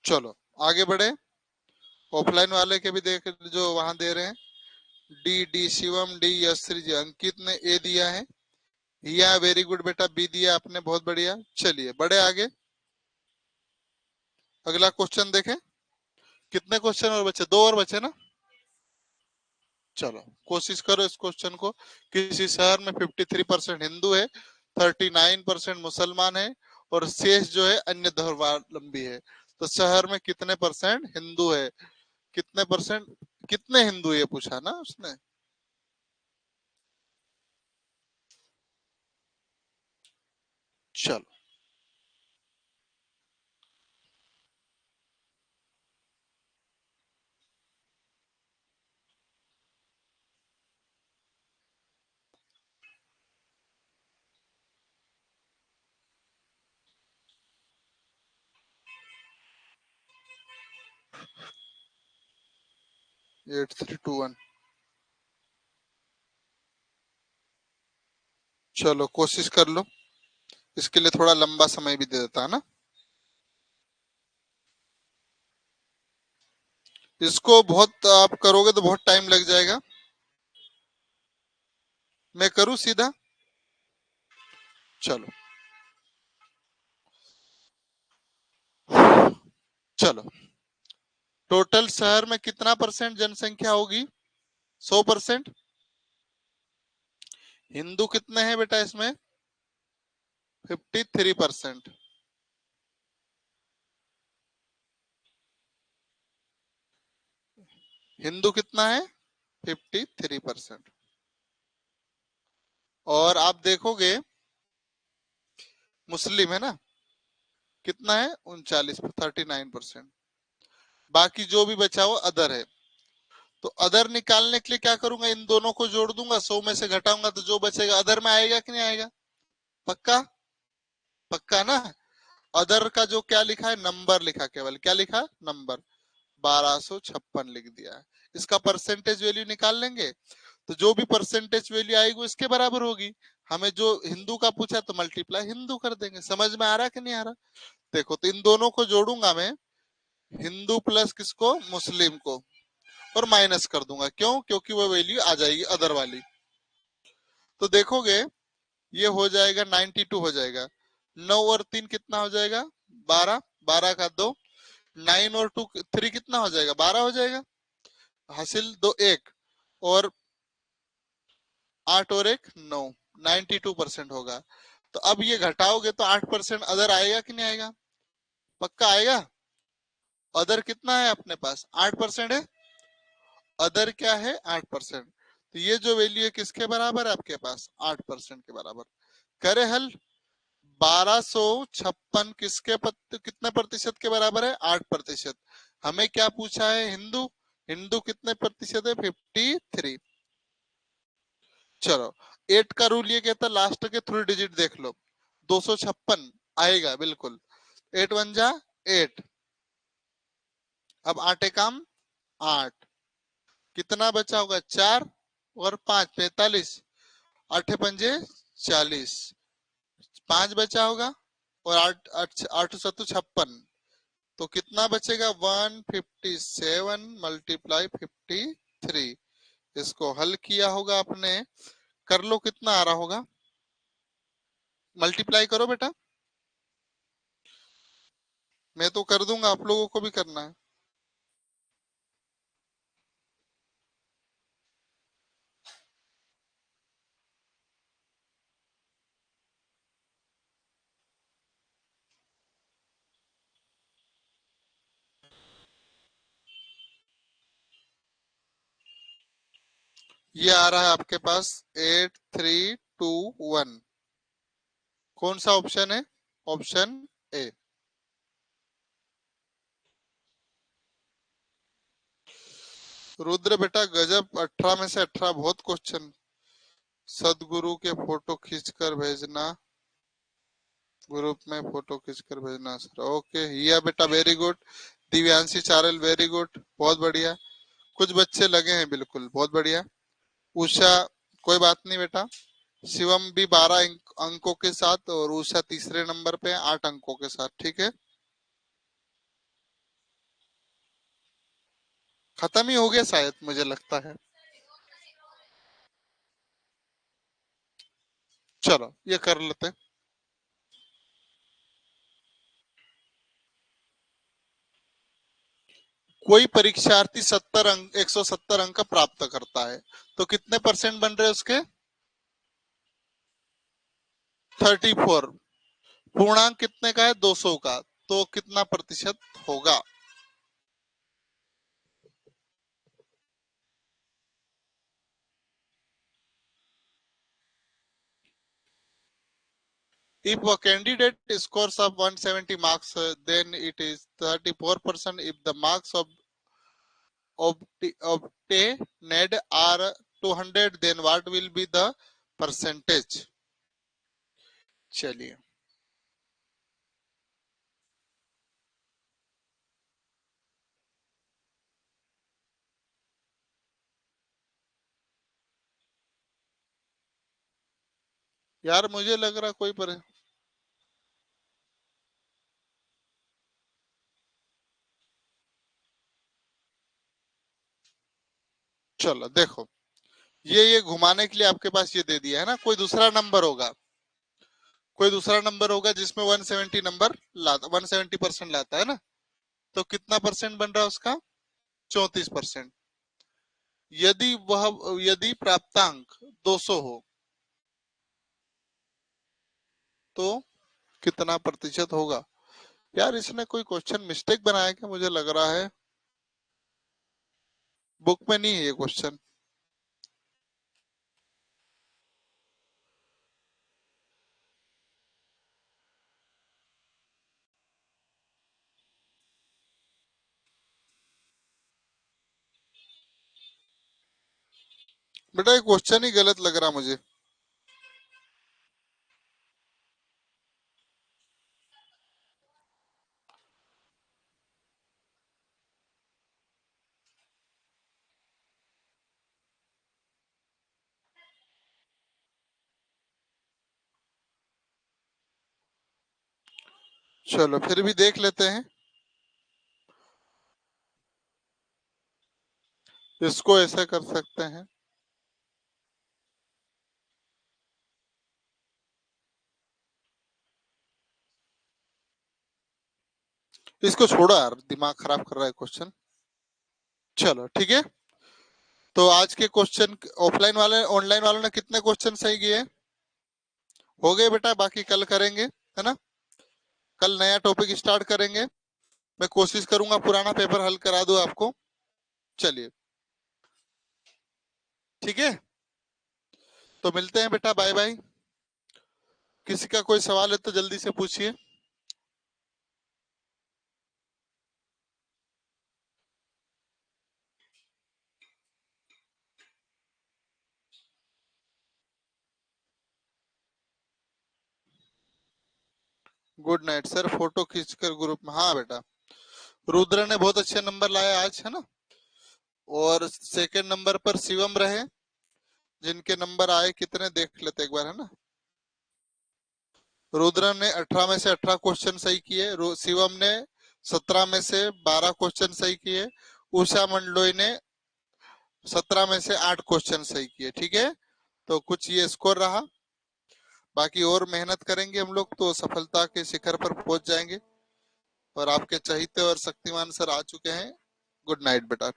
चलो आगे बढ़े, ऑफलाइन वाले के भी देख, जो वहां दे रहे हैं, डी डी शिवम, डी यश्री जी, अंकित ने ए दिया है, या वेरी गुड बेटा, बी दिया आपने, बहुत बढ़िया। चलिए बढ़े आगे, अगला क्वेश्चन देखें। कितने क्वेश्चन और बचे, 2 और बचे ना। चलो कोशिश करो इस क्वेश्चन को। किसी शहर में 53% हिंदू है, 39% मुसलमान है, और शेष जो है अन्य धर्मावलंबी है, तो शहर में कितने परसेंट हिंदू है, कितने परसेंट, कितने हिंदू, ये पूछा ना उसने। चलो 8321। चलो कोशिश कर लो, इसके लिए थोड़ा लंबा समय भी दे देता है ना, इसको बहुत आप करोगे तो बहुत टाइम लग जाएगा। मैं करूं सीधा, चलो चलो, टोटल शहर में कितना परसेंट जनसंख्या होगी, 100%। हिंदू कितने हैं बेटा इसमें, 53%। हिंदू कितना है, 53%। और आप देखोगे मुस्लिम है ना, कितना है 39, 39%। बाकी जो भी बचा वो अदर है। तो अदर निकालने के लिए क्या करूंगा, इन दोनों को जोड़ दूंगा, 100 में से घटाऊंगा तो जो बचेगा अदर में आएगा कि नहीं आएगा? पक्का? पक्का ना? अदर का जो क्या लिखा है, नंबर लिखा, केवल क्या लिखा, नंबर, 1256 लिख दिया है। इसका परसेंटेज वैल्यू निकाल लेंगे, तो जो भी परसेंटेज वैल्यू आएगी उसके बराबर होगी। हमें जो हिंदू का पूछा तो मल्टीप्लाई हिंदू कर देंगे। समझ में आ रहा है कि नहीं आ रहा? देखो, तो इन दोनों को जोड़ूंगा मैं, हिंदू प्लस किसको, मुस्लिम को, और माइनस कर दूंगा। क्यों? क्योंकि वो वैल्यू आ जाएगी अदर वाली। तो देखोगे ये हो जाएगा 92 हो जाएगा। 9 और 3 कितना हो जाएगा, 12, 12 का 2, 9 और 2 3 कितना हो जाएगा, 12 हो जाएगा। हासिल दो 1, और 8 और 1 9, 92% होगा। तो अब ये घटाओगे तो 8% अदर आएगा कि नहीं आएगा? पक्का आएगा। अदर कितना है अपने पास, 8% है। अदर क्या है, 8%। तो ये जो वैल्यू है किसके बराबर है आपके पास, 8% के बराबर। करे हल, 1256 कितने प्रतिशत के बराबर है, 8%। हमें क्या पूछा है, हिंदू, हिंदू कितने प्रतिशत है, 53। चलो, 8 का रूल ये कहता है लास्ट के 3 डिजिट देख लो, 256 आएगा बिल्कुल। 8 वन जा 8, अब 8 काम 8, कितना बचा होगा, 4 और 5 45, 8 पंजे 40, 5 बचा होगा, और 8 8 8 सत्तू 56, तो कितना बचेगा, 157 मल्टीप्लाई 53। इसको हल किया होगा आपने, कर लो कितना आ रहा होगा, मल्टीप्लाई करो बेटा। मैं तो कर दूंगा, आप लोगों को भी करना है। ये आ रहा है आपके पास 8321। कौन सा ऑप्शन है, ऑप्शन ए। रुद्र बेटा गजब, 18 में से 18, बहुत क्वेश्चन। सदगुरु के फोटो खींचकर भेजना, ग्रुप में फोटो खींचकर भेजना सर। ओके, हिया बेटा वेरी गुड। दिव्यांशी चारल वेरी गुड, बहुत बढ़िया। कुछ बच्चे लगे हैं बिल्कुल, बहुत बढ़िया। उषा, कोई बात नहीं बेटा। शिवम भी 12 अंकों के साथ, और उषा तीसरे नंबर पे 8 अंकों के साथ, ठीक है। खत्म ही हो गया शायद, मुझे लगता है। चलो ये कर लेते हैं। कोई परीक्षार्थी 70 अंक 170 अंक प्राप्त करता है, तो कितने परसेंट बन रहे हैं उसके, 34। पूर्णांक कितने का है, 200 का, तो कितना प्रतिशत होगा। If a candidate scores of 170 marks, then it is 34%. If the marks obtained are 200, then what will be the percentage? चलिए, यार मुझे लग रहा कोई पर। चलो देखो, ये घुमाने के लिए आपके पास ये दे दिया है ना, कोई दूसरा नंबर होगा, कोई दूसरा नंबर होगा जिसमें 170 नंबर लाता, 170% लाता है ना, तो कितना परसेंट बन रहा है उसका, 34%। यदि प्राप्तांक 200 हो तो कितना प्रतिशत होगा। यार इसने कोई क्वेश्चन मिस्टेक बनाया क्या, मुझे लग रहा है बुक में नहीं है ये क्वेश्चन। बेटा ये क्वेश्चन ही गलत लग रहा मुझे। चलो फिर भी देख लेते हैं। इसको ऐसे कर सकते हैं। इसको छोड़ो यार, दिमाग खराब कर रहा है क्वेश्चन। चलो ठीक है। तो आज के क्वेश्चन ऑफलाइन वाले ऑनलाइन वालों ने कितने क्वेश्चन सही किए? हो गए बेटा, बाकी कल करेंगे, है ना? कल नया टॉपिक स्टार्ट करेंगे। मैं कोशिश करूंगा पुराना पेपर हल करा दूं आपको। चलिए ठीक है, तो मिलते हैं बेटा, बाय बाय। किसी का कोई सवाल है तो जल्दी से पूछिए। गुड नाइट सर, फोटो खींचकर ग्रुप में, हाँ बेटा। रुद्र ने बहुत अच्छे नंबर लाए आज, है ना? और सेकंड नंबर पर शिवम रहे। जिनके नंबर आए कितने देख लेते एक बार, है ना? रुद्र ने 18 में से 18 क्वेश्चन सही किए, शिवम ने 17 में से 12 क्वेश्चन सही किए, उषा मंडलोई ने 17 में से 8 क्वेश्चन सही किए। ठीक है, तो कुछ ये स्कोर रहा। बाकी और मेहनत करेंगे हम लोग तो सफलता के शिखर पर पहुंच जाएंगे। और आपके चहीते और शक्तिमान सर आ चुके हैं। गुड नाइट बेटा।